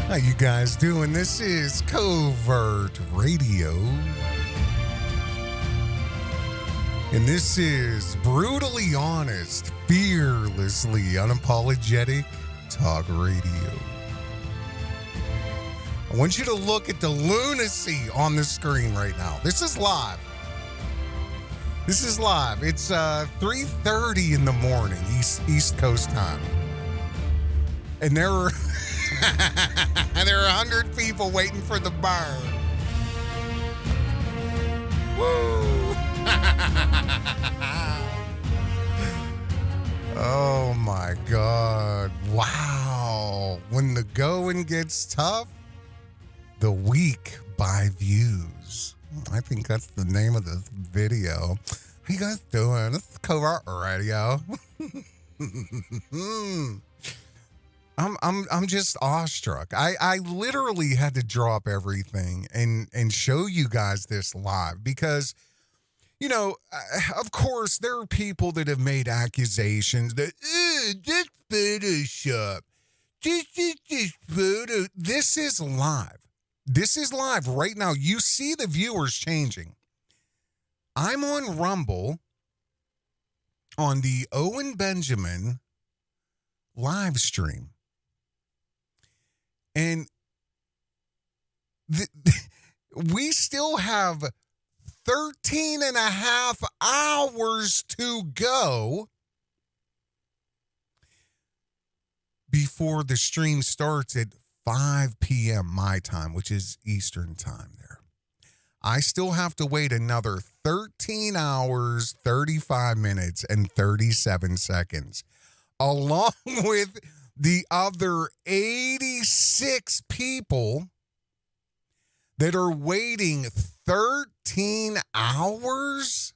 How you guys doing? This is Covert Radio. And this is brutally honest, fearlessly unapologetic talk radio. I want you to look at the lunacy on the screen right now. This is live. This is live. It's 3:30 in the morning, East Coast time. And there are 100 people waiting for the burn. Woo! Oh my God. Wow. When the going gets tough, the weak buy views. I think that's the name of this video. How you guys doing? This is Covert Radio. I'm just awestruck. I literally had to drop everything and show you guys this live because, you know, of course, there are people that have made accusations that, this Photoshop, this photo. This is live. This is live right now. You see the viewers changing. I'm on Rumble on the Owen Benjamin live stream. And we still have 13 and a half hours to go before the stream starts at 5 p.m. my time, which is Eastern time there. I still have to wait another 13 hours, 35 minutes, and 37 seconds, along with the other 86 people that are waiting 13 hours,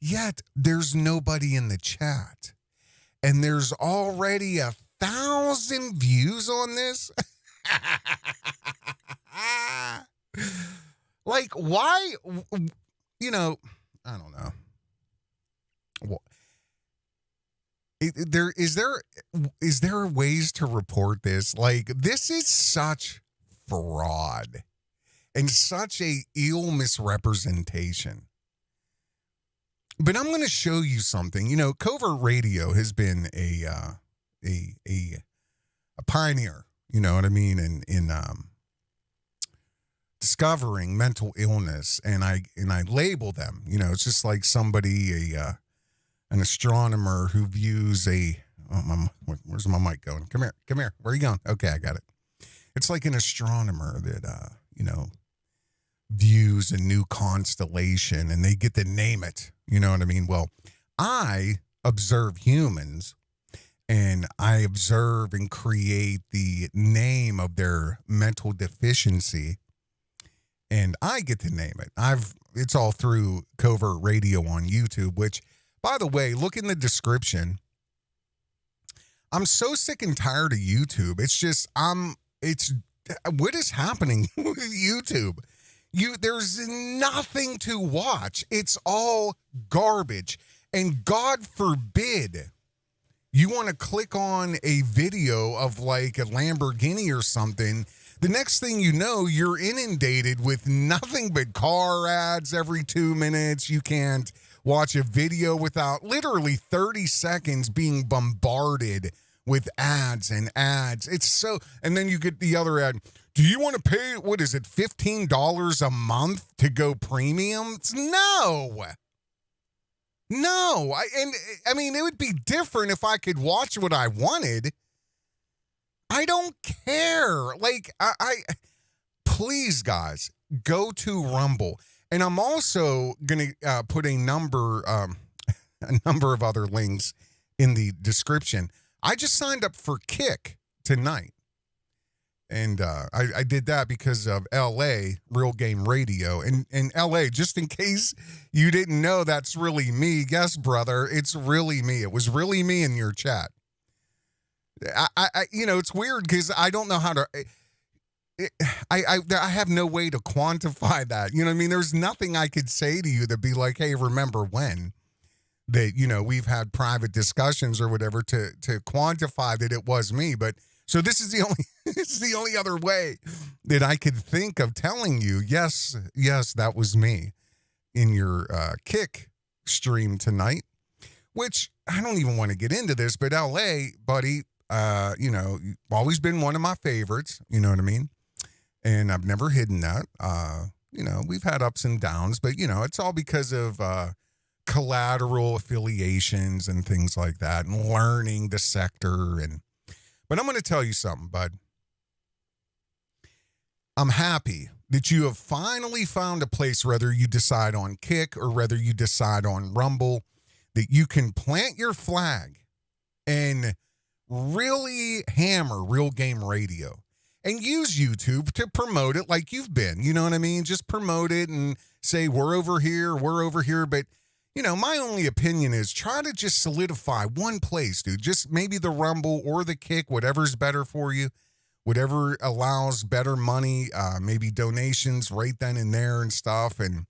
yet there's nobody in the chat. And there's already 1,000 views on this. Like, why? You know, I don't know. Well, is there ways to report this? Like, this is such fraud and such a ill misrepresentation. But I'm going to show you something. You know, Covert Radio has been a pioneer. You know what I mean? In discovering mental illness, and I label them. You know, it's just like somebody an astronomer who views where's my mic going? Come here. Where are you going? Okay, I got it. It's like an astronomer that, you know, views a new constellation and they get to name it. You know what I mean? Well, I observe humans and I observe and create the name of their mental deficiency and I get to name it. It's all through Covert Radio on YouTube, which, by the way, look in the description. I'm so sick and tired of YouTube. It's just, what is happening with YouTube? There's nothing to watch. It's all garbage. And God forbid you want to click on a video of like a Lamborghini or something. The next thing you know, you're inundated with nothing but car ads every 2 minutes. You can't watch a video without literally 30 seconds being bombarded with ads and ads. It's so, and then you get the other ad. Do you want to pay, what is it, $15 a month to go premium? No. I mean, it would be different if I could watch what I wanted. I don't care. Like, I please, guys, go to Rumble. And I'm also going to put a number of other links in the description. I just signed up for Kick tonight. And I did that because of LA, RealGameRadio. And in LA, just in case you didn't know that's really me, yes, brother, it's really me. It was really me in your chat. I you know, it's weird because I don't know how to... I have no way to quantify that. You know what I mean? There's nothing I could say to you that'd be like, hey, remember when? That, you know, we've had private discussions or whatever to quantify that it was me. But So this is the only this is the only other way that I could think of telling you, yes, that was me in your kick stream tonight, which I don't even want to get into this, but LA, buddy, you've always been one of my favorites, you know what I mean? And I've never hidden that. We've had ups and downs, but it's all because of collateral affiliations and things like that, and learning the sector. But I'm going to tell you something, bud. I'm happy that you have finally found a place, whether you decide on Kick or whether you decide on Rumble, that you can plant your flag and really hammer Real Game Radio and use YouTube to promote it like you've been. You know what I mean? Just promote it and say, we're over here. But, my only opinion is try to just solidify one place, dude. Just maybe the Rumble or the Kick, whatever's better for you, whatever allows better money, maybe donations right then and there and stuff. And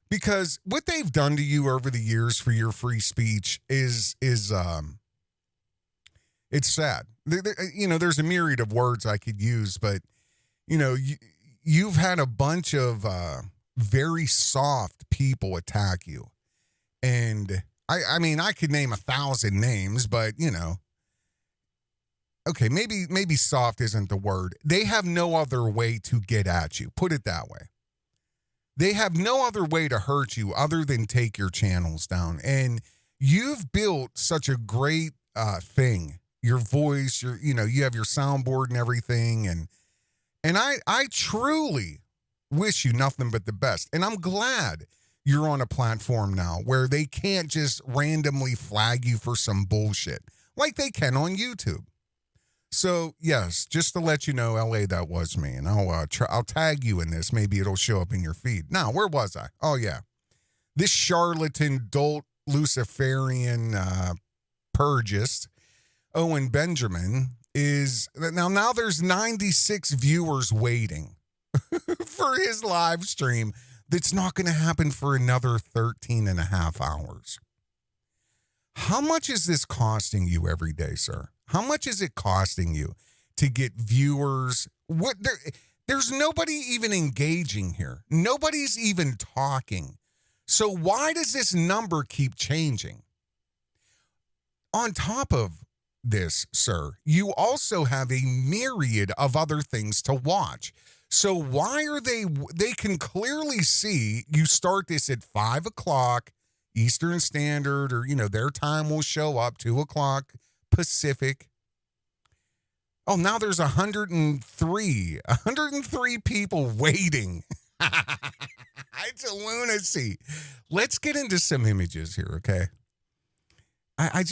because what they've done to you over the years for your free speech is it's sad. There's a myriad of words I could use, but, you've had a bunch of very soft people attack you. And I mean, I could name 1,000 names, but, okay, maybe soft isn't the word. They have no other way to get at you. Put it that way. They have no other way to hurt you other than take your channels down. And you've built such a great thing. Your voice, you have your soundboard and everything. And I truly wish you nothing but the best. And I'm glad you're on a platform now where they can't just randomly flag you for some bullshit like they can on YouTube. So, yes, just to let you know, LA, that was me. And I'll tag you in this. Maybe it'll show up in your feed. Now, where was I? Oh, yeah. This charlatan, dolt, Luciferian purgist, Owen Benjamin, is... Now there's 96 viewers waiting for his live stream that's not going to happen for another 13 and a half hours. How much is this costing you every day, sir? How much is it costing you to get viewers? There's nobody even engaging here. Nobody's even talking. So why does this number keep changing? On top of this, sir, you also have a myriad of other things to watch. So why are they can clearly see you start this at 5 o'clock Eastern Standard, or, their time will show up 2 o'clock Pacific. Oh, now there's 103 people waiting. It's a lunacy. Let's get into some images here, okay? I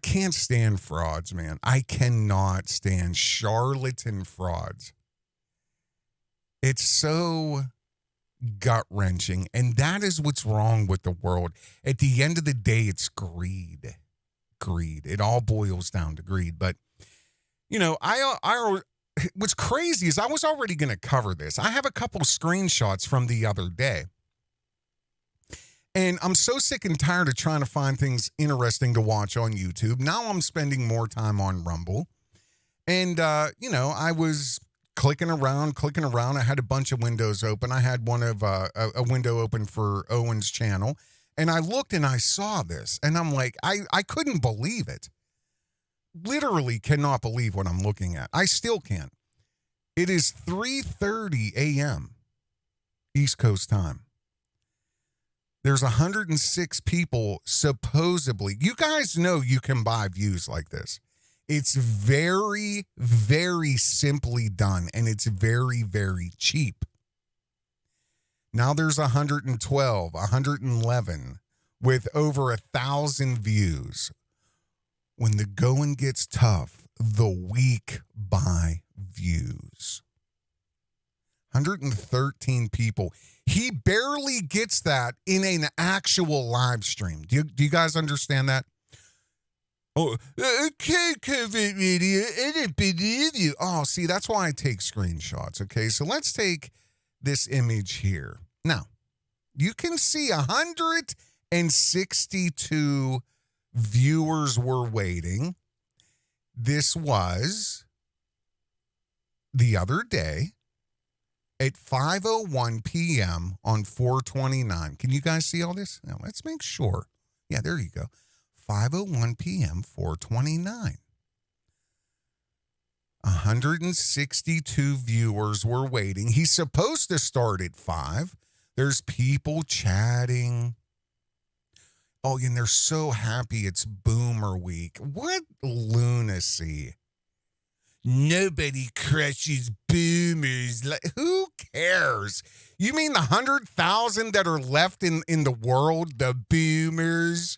can't stand frauds, man. I cannot stand charlatan frauds. It's so gut-wrenching, and that is what's wrong with the world. At the end of the day, it's greed. It all boils down to greed. But, what's crazy is I was already going to cover this. I have a couple screenshots from the other day. And I'm so sick and tired of trying to find things interesting to watch on YouTube. Now I'm spending more time on Rumble. And, I was clicking around. I had a bunch of windows open. I had one of a window open for Owen's channel. And I looked and I saw this. And I'm like, I couldn't believe it. Literally cannot believe what I'm looking at. I still can't. It is 3:30 a.m. East Coast time. There's 106 people supposedly. You guys know you can buy views like this. It's very, very simply done, and it's very, very cheap. Now there's 112, 111 with over 1,000 views. When the going gets tough, the weak buy views. 113 people. He barely gets that in an actual live stream. Do you guys understand that? Oh, okay, Covert Radio, I didn't believe you. Oh, see, that's why I take screenshots, okay? So let's take this image here. Now, you can see 162 viewers were waiting. This was the other day at 5:01 p.m. on 4/29. Can you guys see all this? Now, let's make sure. Yeah, there you go. 5:01 p.m., 4/29. 162 viewers were waiting. He's supposed to start at 5. There's people chatting. Oh, and they're so happy it's Boomer Week. What lunacy. Nobody crushes boomers. Like, who cares? You mean the 100,000 that are left in the world, the boomers?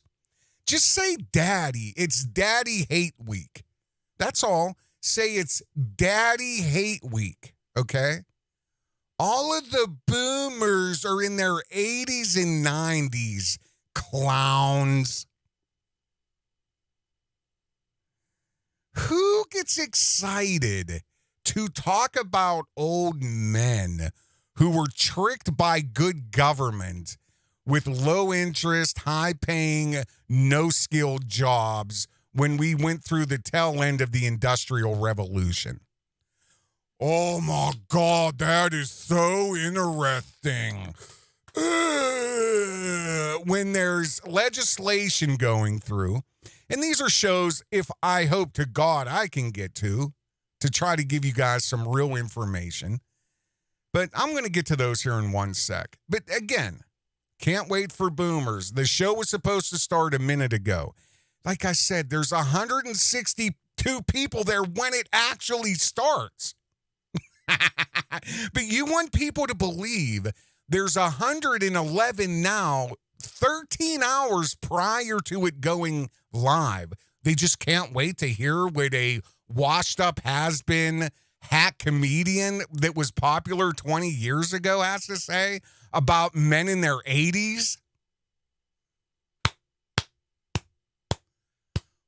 Just say daddy. It's Daddy Hate Week. That's all. Say it's Daddy Hate Week, okay? All of the boomers are in their 80s and 90s. Clowns. Who gets excited to talk about old men who were tricked by good government with low interest, high paying, no skilled jobs when we went through the tail end of the Industrial Revolution? Oh my God, that is so interesting. When there's legislation going through, and these are shows, if I hope to God I can get to try to give you guys some real information. But I'm going to get to those here in one sec. But again, can't wait for boomers. The show was supposed to start a minute ago. Like I said, there's 162 people there when it actually starts. But you want people to believe there's 111 now, 13 hours prior to it going live. They just can't wait to hear what a washed-up has-been hack comedian that was popular 20 years ago has to say about men in their 80s.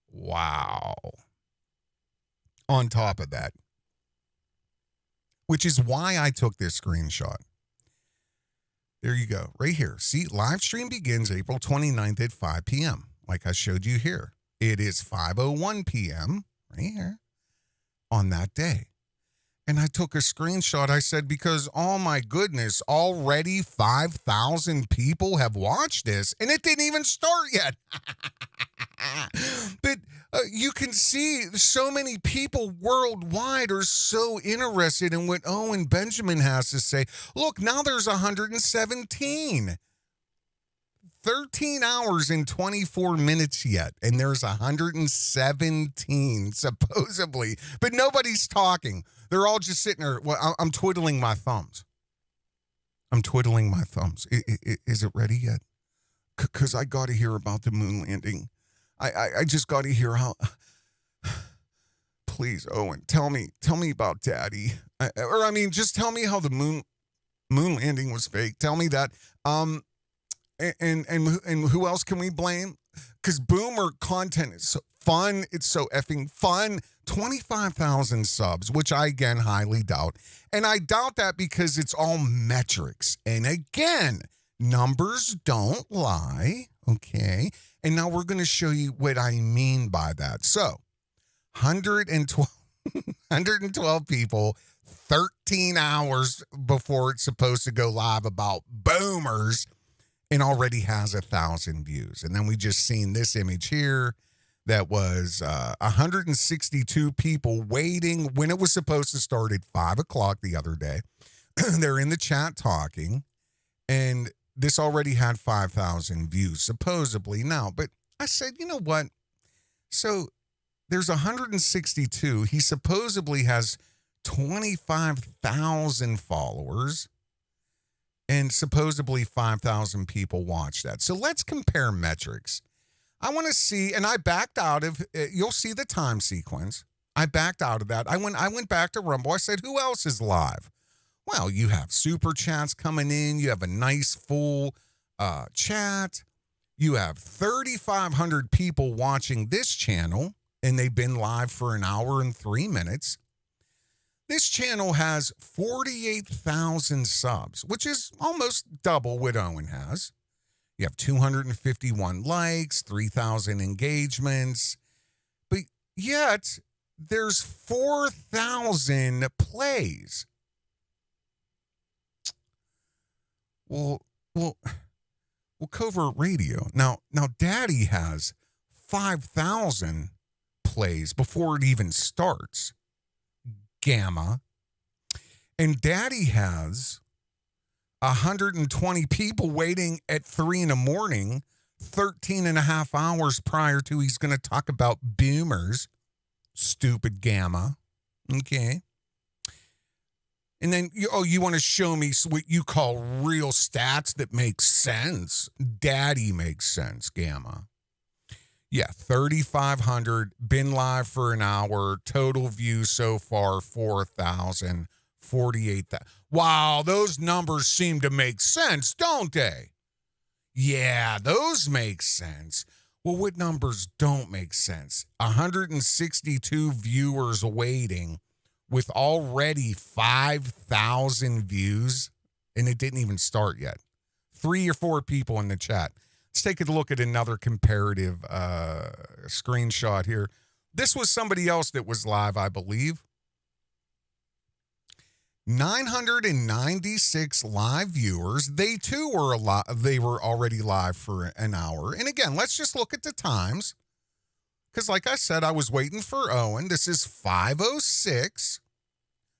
Wow. On top of that, which is why I took this screenshot. There you go, right here. See, live stream begins April 29th at 5 p.m., like I showed you here. It is 5:01 p.m., right here, on that day. And I took a screenshot. I said, because, oh my goodness, already 5,000 people have watched this, and it didn't even start yet. But you can see so many people worldwide are so interested in what Owen Benjamin has to say. Look, now there's 117. 13 hours and 24 minutes yet, and there's 117, supposedly. But nobody's talking. They're all just sitting there. Well, I'm twiddling my thumbs. Is it ready yet? Because I got to hear about the moon landing. I just got to hear how... Please, Owen, tell me about Daddy. Just tell me how the moon landing was fake. Tell me that. And who else can we blame? Because boomer content is so fun. It's so effing fun. 25,000 subs, which I, again, highly doubt. And I doubt that because it's all metrics. And again, numbers don't lie, okay? And now we're going to show you what I mean by that. So, 112 people, 13 hours before it's supposed to go live about boomers, and already has 1,000 views. And then we just seen this image here that was 162 people waiting when it was supposed to start at 5 o'clock the other day. They're in the chat talking, and this already had 5,000 views, supposedly now. But I said, you know what? So there's 162. He supposedly has 25,000 followers. And supposedly 5,000 people watch that. So let's compare metrics. I want to see, and I backed out of, you'll see the time sequence. I backed out of that. I went back to Rumble. I said, who else is live? Well, you have super chats coming in. You have a nice full chat. You have 3,500 people watching this channel, and they've been live for an hour and 3 minutes. This channel has 48,000 subs, which is almost double what Owen has. You have 251 likes, 3,000 engagements. But yet, there's 4,000 plays. Well, Covert Radio. Now, Daddy has 5,000 plays before it even starts. Gamma. And Daddy has 120 people waiting at 3 a.m, 13 and a half hours prior to he's going to talk about boomers. Stupid Gamma. Okay. And then, you want to show me what you call real stats that make sense? Daddy makes sense, Gamma. Yeah, 3,500, been live for an hour, total views so far, 4,000, 48,000. Wow, those numbers seem to make sense, don't they? Yeah, those make sense. Well, what numbers don't make sense? 162 viewers waiting with already 5,000 views, and it didn't even start yet. 3 or 4 people in the chat. Let's take a look at another comparative screenshot here. This was somebody else that was live, I believe. 996 live viewers. They too were they were already live for an hour. And again, let's just look at the times. Because like I said, I was waiting for Owen. This is 5:06.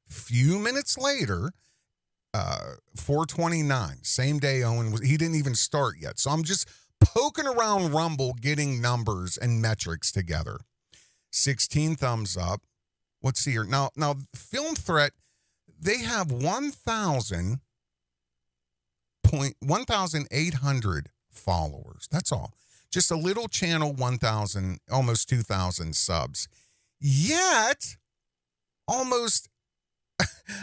Few minutes later, 4:29. Same day Owen he didn't even start yet. So I'm just poking around Rumble, getting numbers and metrics together. 16 thumbs up. Let's see here. Now Film Threat, they have 1,800 followers. That's all. Just a little channel, 1,000, almost 2,000 subs. Yet, almost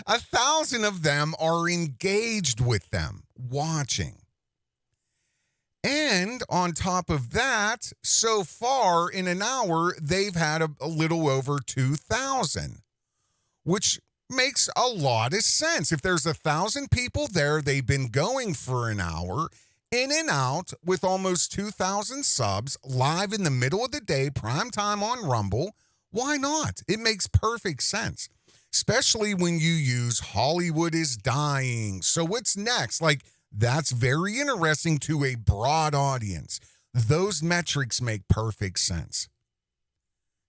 1,000 of them are engaged with them, watching. And on top of that, so far in an hour, they've had a little over 2,000, which makes a lot of sense. If there's 1,000 people there, they've been going for an hour, in and out with almost 2,000 subs, live in the middle of the day, prime time on Rumble. Why not? It makes perfect sense, especially when you use Hollywood is dying. So what's next? Like, that's very interesting to a broad audience. Those metrics make perfect sense.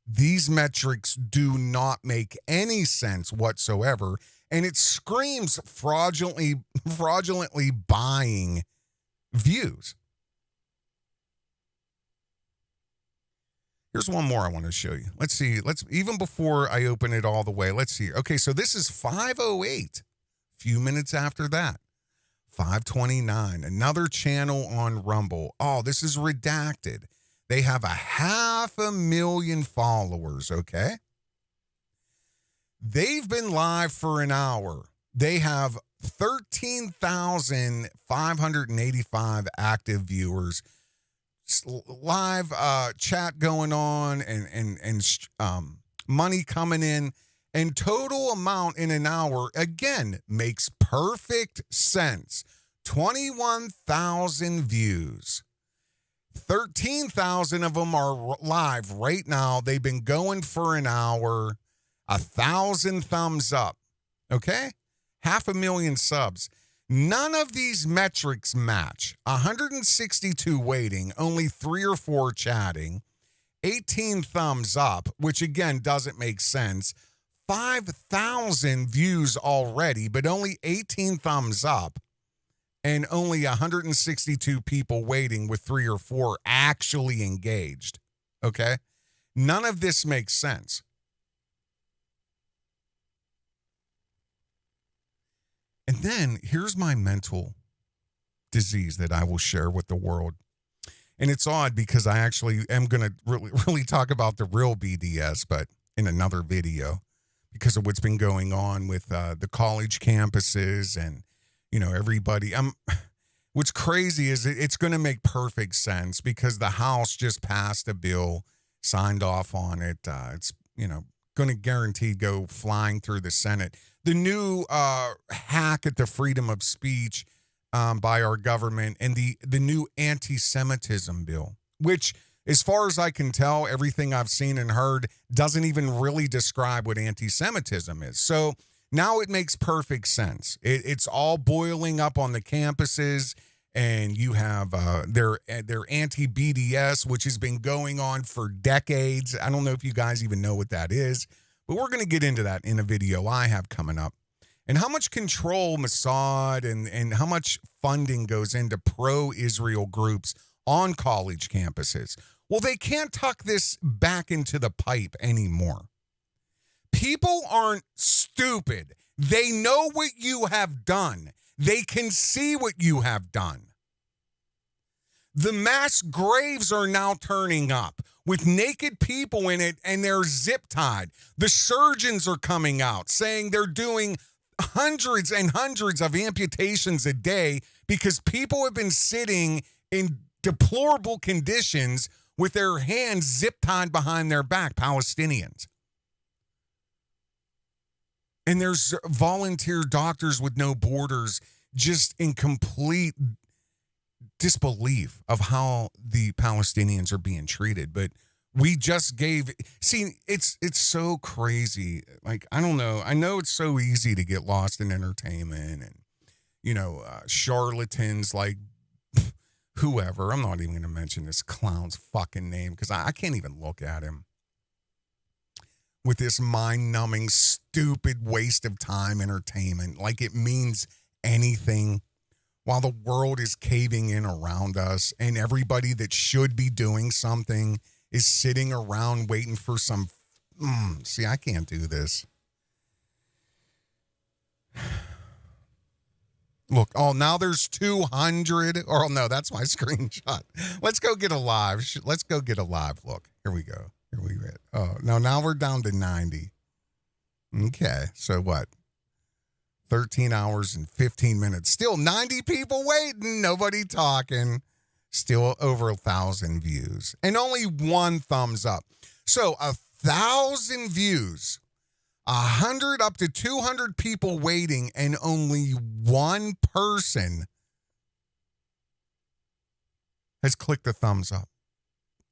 These metrics do not make any sense whatsoever, and it screams fraudulently buying views. Here's one more I want to show you. Let's see. Even before I open it all the way, let's see. Okay, so this is 5:08. Few minutes after that. 5:29. Another channel on Rumble. Oh, this is redacted. They have 500,000 followers, okay? They've been live for an hour. They have 13,585 active viewers. Live chat going on and money coming in. And total amount in an hour, again, makes perfect sense. 21,000 views. 13,000 of them are live right now. They've been going for an hour. 1,000 thumbs up. Okay? 500,000 subs. None of these metrics match. 162 waiting, only 3 or 4 chatting. 18 thumbs up, which again doesn't make sense. 5,000 views already, but only 18 thumbs up. And only 162 people waiting with 3 or 4 actually engaged. Okay? None of this makes sense. And then here's my mental disease that I will share with the world. And it's odd because I actually am going to really talk about the real BDS, but in another video because of what's been going on with the college campuses and everybody. What's crazy is it's going to make perfect sense because the House just passed a bill, signed off on it. It's going to guarantee go flying through the Senate. The new hack at the freedom of speech by our government and the new anti-Semitism bill, which As far as I can tell, everything I've seen and heard doesn't even really describe what anti-Semitism is. So now it makes perfect sense. It's all boiling up on the campuses, and you have their anti-BDS, which has been going on for decades. I don't know if you guys even know what that is, but we're going to get into that in a video I have coming up. And how much control Mossad and how much funding goes into pro-Israel groups on college campuses. Well, they can't tuck this back into the pipe anymore. People aren't stupid. They know what you have done. They can see what you have done. The mass graves are now turning up with naked people in it, and they're zip tied. The surgeons are coming out saying they're doing hundreds and hundreds of amputations a day because people have been sitting in deplorable conditions with their hands zip tied behind their back, Palestinians. And there's volunteer doctors with no borders just in complete disbelief of how the Palestinians are being treated. But we just it's so crazy. Like, I don't know. I know it's so easy to get lost in entertainment and, charlatans like whoever. I'm not even going to mention this clown's fucking name because I can't even look at him. With this mind-numbing, stupid waste of time entertainment, like it means anything, while the world is caving in around us and everybody that should be doing something is sitting around waiting for some... See, I can't do this. Look, now there's 200... Oh, no, that's my screenshot. Let's go get a live. Let's go get a live look. Here we go. Here we go. Oh, no, now we're down to 90. Okay, so what? 13 hours and 15 minutes. Still 90 people waiting. Nobody talking. Still over 1,000 views. And only 1 thumbs up. So 1,000 views. 100 up to 200 people waiting. And only 1 person has clicked the thumbs up.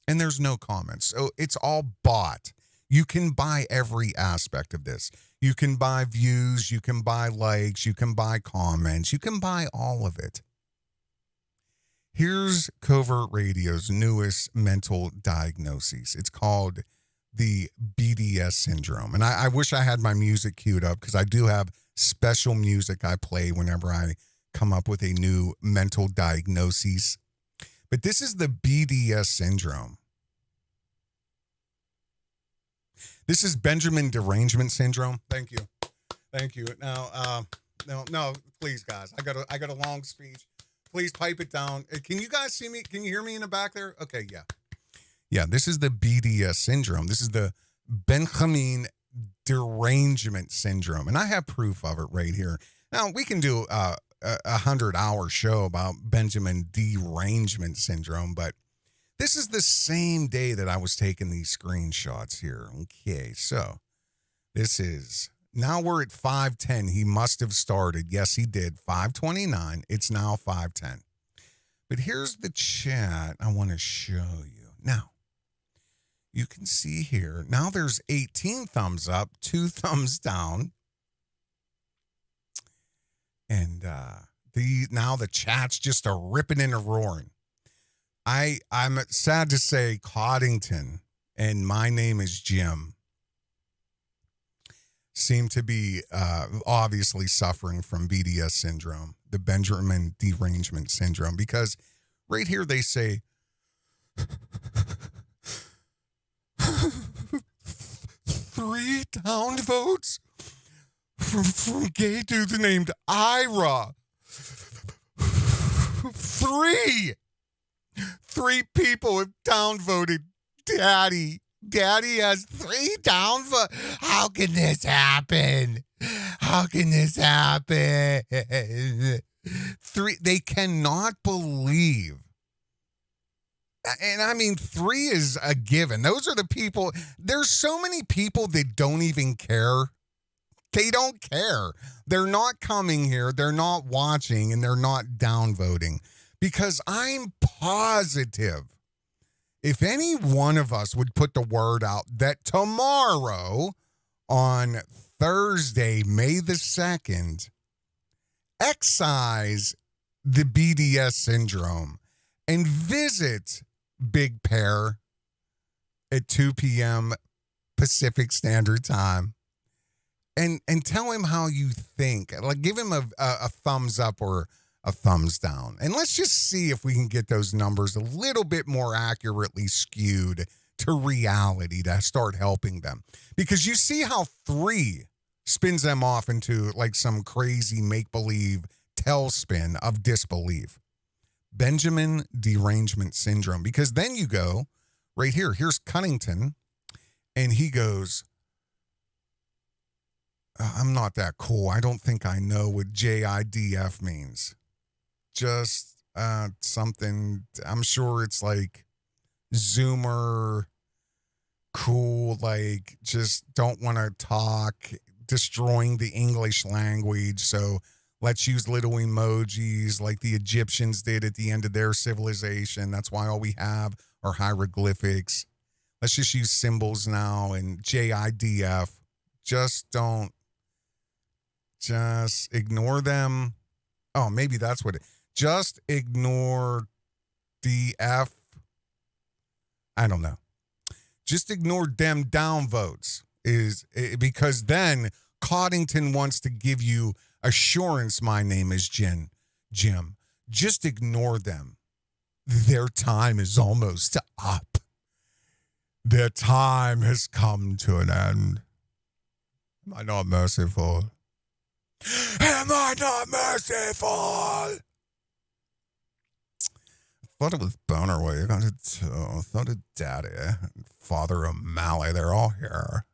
And there's no comments. So it's all bought. You can buy every aspect of this. You can buy views. You can buy likes. You can buy comments. You can buy all of it. Here's Covert Radio's newest mental diagnosis. It's called the BDS syndrome. And I wish I had my music queued up because I do have special music I play whenever I come up with a new mental diagnosis. But this is the BDS syndrome. This is Benjamin derangement syndrome. Thank you. Thank you. Now, no, please, guys. I got a long speech. Please pipe it down. Can you guys see me? Can you hear me in the back there? Okay, yeah. Yeah, this is the BDS syndrome. This is the Benjamin derangement syndrome. And I have proof of it right here. Now, we can do a 100-hour show about Benjamin derangement syndrome, but this is the same day that I was taking these screenshots here. Okay, so this is, now we're at 5:10. He must have started. Yes, he did. 5:29. It's now 5:10. But here's the chat I want to show you. Now, you can see here, now there's 18 thumbs up, 2 thumbs down. And now the chat's just a ripping and a roaring. I'm sad to say Coddington and my name is Jim seem to be obviously suffering from BDS syndrome, the Benjamin derangement syndrome, because right here they say 3 downvotes from gay dude named Ira. 3 people have downvoted Daddy. Daddy has 3 downvotes. How can this happen? How can this happen? 3, they cannot believe. And I mean, 3 is a given. Those are the people. There's so many people that don't even care. They don't care. They're not coming here. They're not watching, and they're not downvoting. Because I'm positive, if any one of us would put the word out that tomorrow, on Thursday, May the 2nd, excise the BDS syndrome and visit Big Pear at 2 p.m. Pacific Standard Time and tell him how you think. Like, give him a thumbs up or a thumbs down. And let's just see if we can get those numbers a little bit more accurately skewed to reality to start helping them. Because you see how 3 spins them off into like some crazy make-believe tailspin of disbelief. Benjamin derangement syndrome. Because then you go right here. Here's Cunnington. And he goes, I'm not that cool. I don't think I know what JIDF means. Just something, I'm sure it's like Zoomer, cool, like just don't want to talk, destroying the English language. So let's use little emojis like the Egyptians did at the end of their civilization. That's why all we have are hieroglyphics. Let's just use symbols now and JIDF. Just ignore them. Oh, maybe that's what it, just ignore DF. I don't know. Just ignore them downvotes because then Coddington wants to give you assurance. My name is Jim. Just ignore them. Their time is almost up. Their time has come to an end. Am I not merciful? Am I not merciful? I thought it was Bonerway. I thought it Daddy and Father O'Malley. They're all here.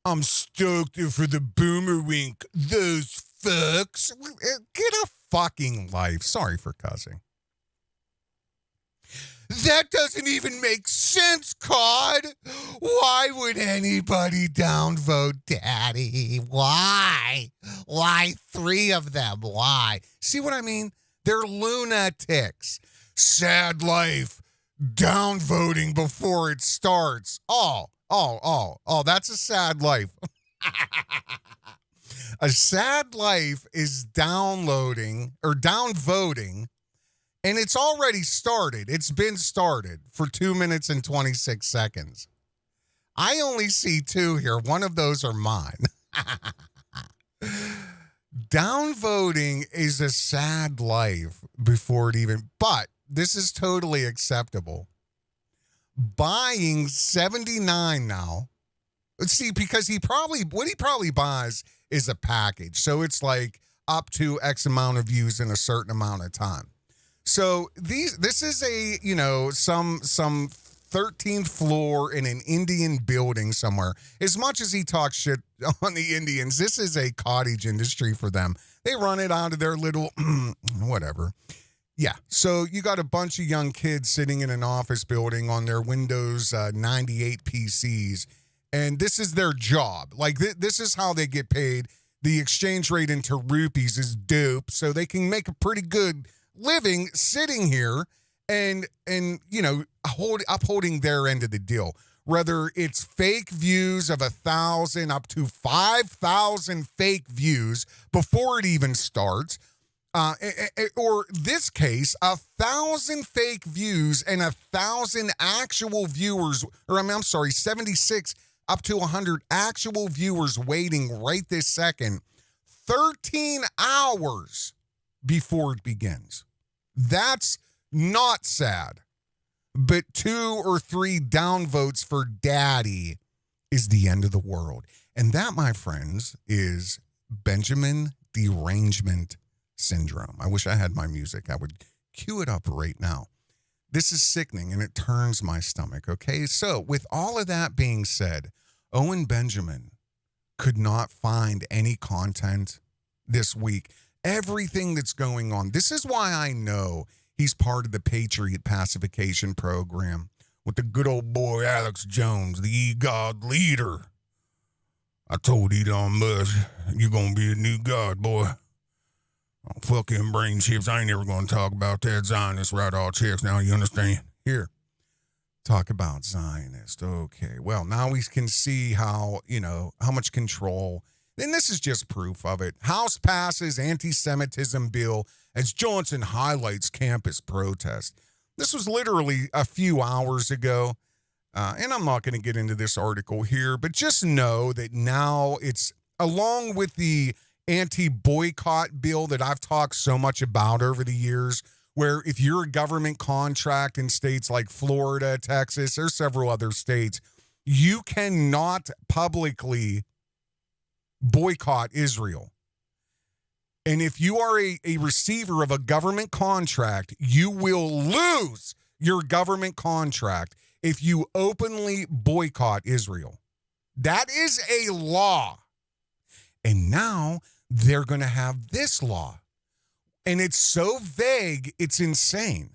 I'm stoked for the boomerwink. Those fucks. Get a fucking life. Sorry for cussing. That doesn't even make sense, Cod. Why would anybody downvote Daddy? Why? Why 3 of them? Why? See what I mean? They're lunatics. Sad life. Downvoting before it starts. Oh, that's a sad life. A sad life is downvoting, and it's already started. It's been started for 2 minutes and 26 seconds. I only see 2 here. One of those are mine. Downvoting is a sad life before it even, but this is totally acceptable. Buying 79 now. Let's see, because what he probably buys is a package. So it's like up to X amount of views in a certain amount of time. So this is a, some 13th floor in an Indian building somewhere. As much as he talks shit on the Indians, this is a cottage industry for them. They run it out of their little, whatever. Yeah, so you got a bunch of young kids sitting in an office building on their Windows 98 PCs, and this is their job. Like, this is how they get paid. The exchange rate into rupees is dope, so they can make a pretty good living sitting here and upholding their end of the deal. Whether it's fake views of 1,000 up to 5,000 fake views before it even starts, or this case, 1,000 fake views and 1,000 actual viewers, 76 up to 100 actual viewers waiting right this second, 13 hours before it begins. That's not sad. But 2 or 3 downvotes for Daddy is the end of the world. And that, my friends, is Benjamin derangement syndrome. I wish I had my music. I would cue it up right now. This is sickening, and it turns my stomach, okay? So, with all of that being said, Owen Benjamin could not find any content this week. Everything that's going on. This is why I know he's part of the Patriot Pacification Program with the good old boy Alex Jones, the e-God leader. I told Elon Musk, you're going to be a new God, boy. Oh, fucking brain chips. I ain't never going to talk about that Zionist right all chicks. Now you understand? Here. Talk about Zionist. Okay. Well, now we can see how much control. And this is just proof of it. House passes anti-Semitism bill as Johnson highlights campus protest. This was literally a few hours ago. And I'm not going to get into this article here, but just know that now it's along with the anti-boycott bill that I've talked so much about over the years, where if you're a government contract in states like Florida, Texas, or several other states, you cannot publicly boycott Israel. And if you are a receiver of a government contract, you will lose your government contract if you openly boycott Israel. That is a law. And now they're going to have this law. And it's so vague, it's insane.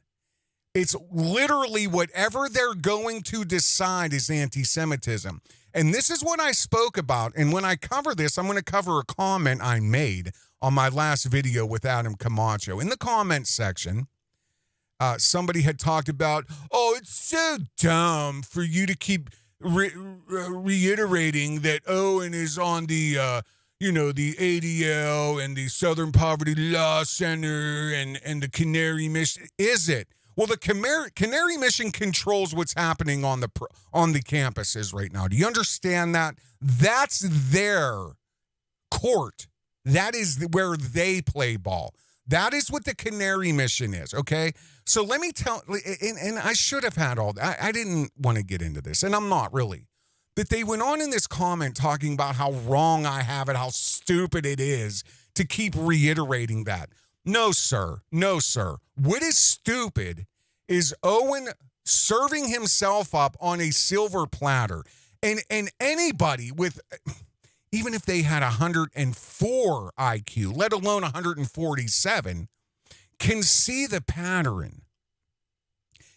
It's literally whatever they're going to decide is anti-Semitism. And this is what I spoke about. And when I cover this, I'm going to cover a comment I made on my last video with Adam Camacho. In the comment section, somebody had talked about, oh, it's so dumb for you to keep reiterating that Owen is on the ADL and the Southern Poverty Law Center and the Canary Mission. Is it? Well, the Canary Mission controls what's happening on the campuses right now. Do you understand that? That's their court. That is where they play ball. That is what the Canary Mission is, okay? So let me tell, and I should have had all that. I didn't want to get into this, and I'm not really. But they went on in this comment talking about how wrong I have it, how stupid it is to keep reiterating that. No, sir. No, sir. What is stupid is Owen serving himself up on a silver platter. And anybody with, even if they had 104 IQ, let alone 147, can see the pattern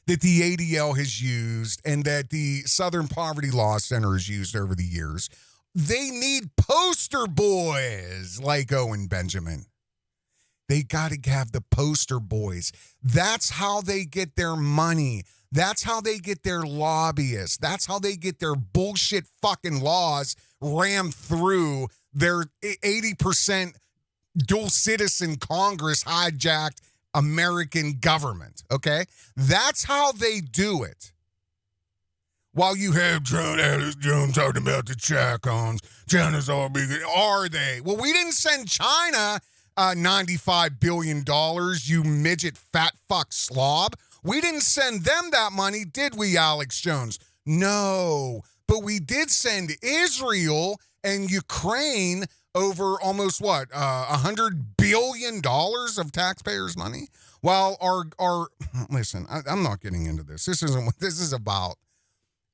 that the ADL has used and that the Southern Poverty Law Center has used over the years. They need poster boys like Owen Benjamin. They got to have the poster boys. That's how they get their money. That's how they get their lobbyists. That's how they get their bullshit fucking laws rammed through their 80% dual citizen Congress hijacked American government, okay? That's how they do it. While you have John Alice Jones talking about the Chacons, China's all big. Are they? Well, we didn't send China $95 billion, you midget fat fuck slob. We didn't send them that money, did we, Alex Jones? No, but we did send Israel and Ukraine over almost $100 billion of taxpayers' money. While our listen, I'm not getting into this. This isn't what this is about.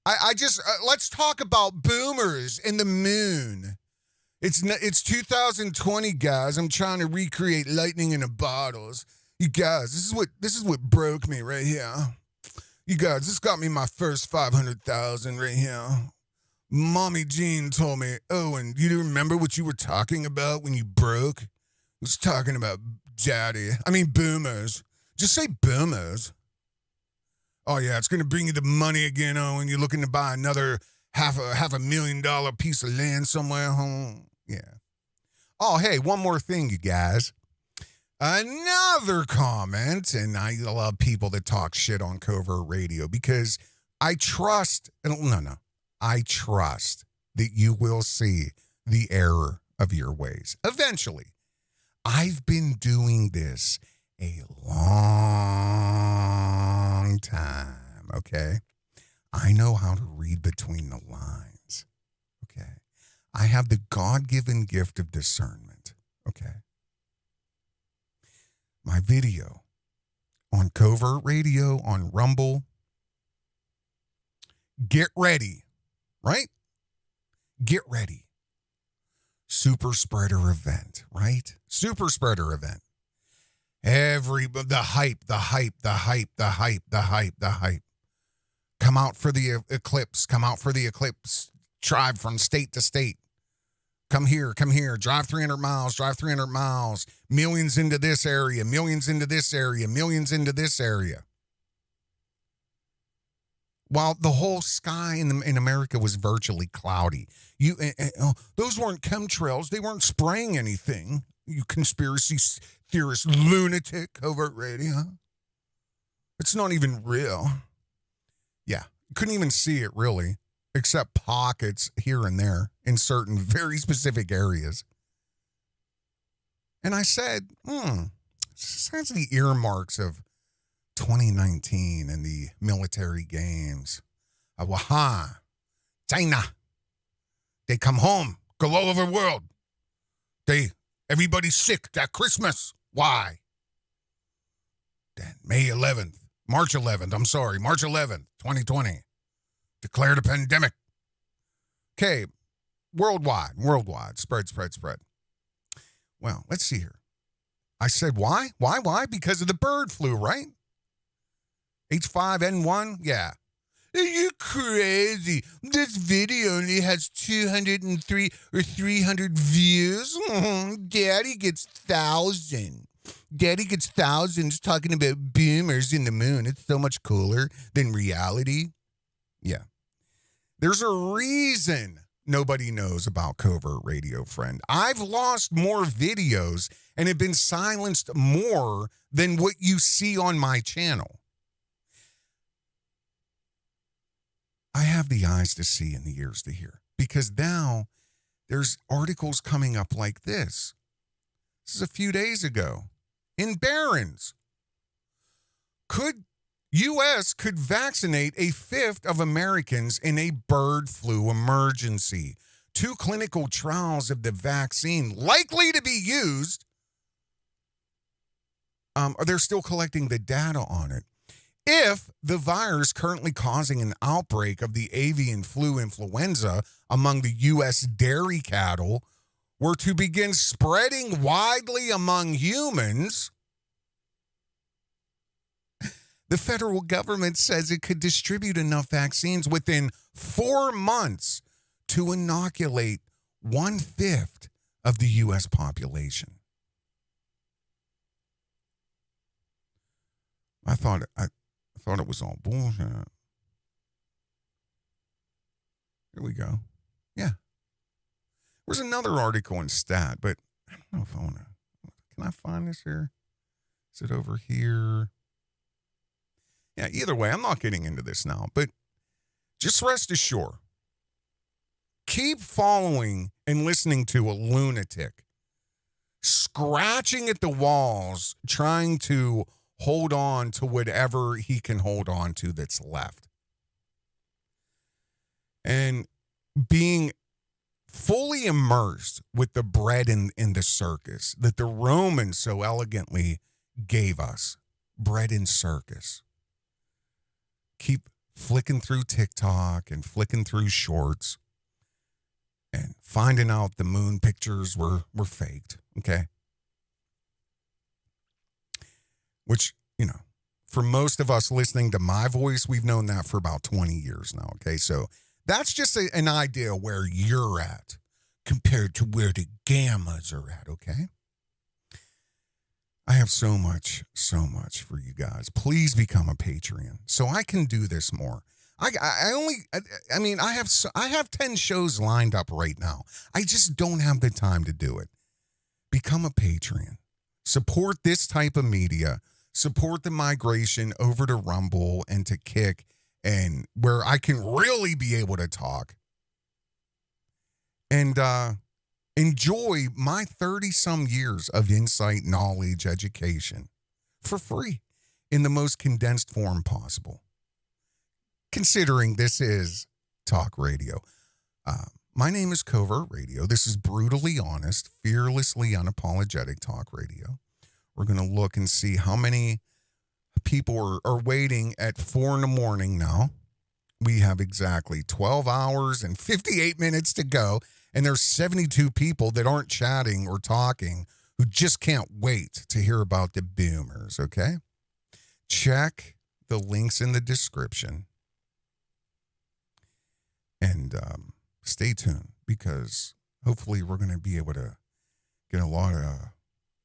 I just let's talk about boomers and the moon. It's 2020, guys. I'm trying to recreate lightning in a bottles. You guys, this is what broke me right here. You guys, this got me my first 500,000 right here. Mommy Jean told me, Owen, you remember what you were talking about when you broke? I was talking about boomers. Just say boomers. Oh, yeah, it's going to bring you the money again, Owen. You're looking to buy another half a $1,000,000 piece of land somewhere home. Yeah. Oh, hey, one more thing, you guys. Another comment, and I love people that talk shit on Covert Radio because I trust that you will see the error of your ways. Eventually. I've been doing this a long time, okay? I know how to read between the lines, okay? I have the God-given gift of discernment, okay? My video on Covert Radio, on Rumble, get ready, right? Get ready. Super spreader event, right? Super spreader event. The hype. Come out for the eclipse. Come out for the eclipse tribe from state to state. Come here, drive 300 miles, millions into this area, millions into this area, millions into this area. While the whole sky in America was virtually cloudy. Those weren't chemtrails. They weren't spraying anything. You conspiracy theorist lunatic, Covert Radio. It's not even real. Yeah, couldn't even see it really, except pockets here and there in certain very specific areas. And I said, this has the earmarks of 2019 and the military games. Waha, China. They come home, go all over the world. Everybody's sick that Christmas. Why? Then March 11th, 2020. Declared a pandemic. Okay, worldwide. Spread. Well, let's see here. I said, why? Why? Because of the bird flu, right? H5N1? Yeah. Are you crazy? This video only has 203 or 300 views. Daddy gets 1,000. Daddy gets thousands talking about boomers in the moon. It's so much cooler than reality. Yeah. There's a reason nobody knows about Covert Radio, friend. I've lost more videos and have been silenced more than what you see on my channel. I have the eyes to see and the ears to hear, because now there's articles coming up like this. This is a few days ago. In Barron's, U.S. could vaccinate a fifth of Americans in a bird flu emergency. 2 clinical trials of the vaccine likely to be used. They're still collecting the data on it. If the virus currently causing an outbreak of the avian flu influenza among the U.S. dairy cattle were to begin spreading widely among humans, the federal government says it could distribute enough vaccines within 4 months to inoculate 1/5 of the U.S. population. I thought it was all bullshit. Here we go. Yeah. There's another article in Stat, but I don't know if I want to. Can I find this here? Is it over here? Yeah, either way, I'm not getting into this now, but just rest assured. Keep following and listening to a lunatic scratching at the walls, trying to hold on to whatever he can hold on to that's left. And being fully immersed with the bread in the circus that the Romans so elegantly gave us. Bread and circus. Keep flicking through TikTok and flicking through shorts and finding out the moon pictures were faked, okay? Which, for most of us listening to my voice, we've known that for about 20 years now, okay? So that's just an idea where you're at compared to where the gammas are at, okay? I have so much for you guys. Please become a Patreon so I can do this more. I have 10 shows lined up right now. I just don't have the time to do it. Become a Patreon. Support this type of media. Support the migration over to Rumble and to Kick, and where I can really be able to talk. And enjoy my 30-some years of insight, knowledge, education for free in the most condensed form possible. Considering this is talk radio. My name is Covert Radio. This is brutally honest, fearlessly unapologetic talk radio. We're going to look and see how many people are waiting at 4 a.m. now. We have exactly 12 hours and 58 minutes to go. And there's 72 people that aren't chatting or talking who just can't wait to hear about the boomers, okay? Check the links in the description. And stay tuned, because hopefully we're going to be able to get a lot of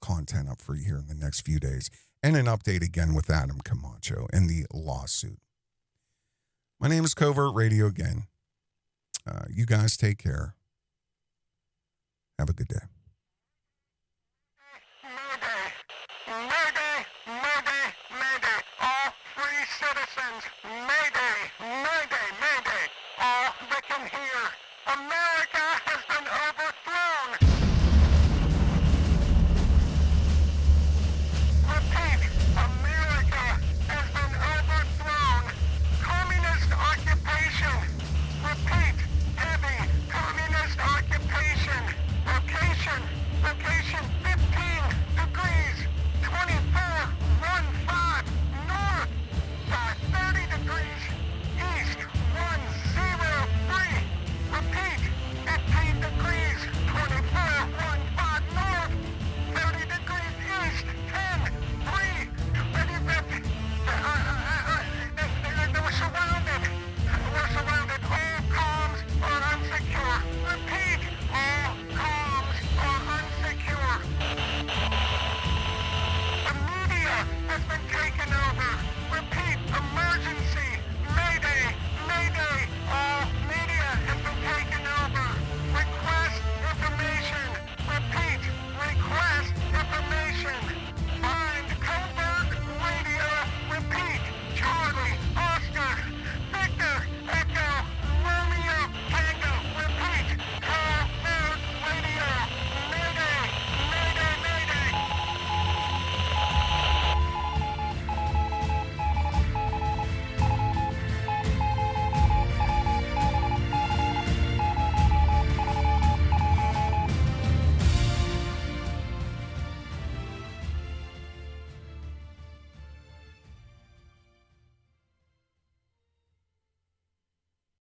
content up for you here in the next few days. And an update again with Adam Camacho and the lawsuit. My name is Covert Radio again. You guys take care. Have a good day. Mayday! Mayday! Mayday! Mayday! All free citizens!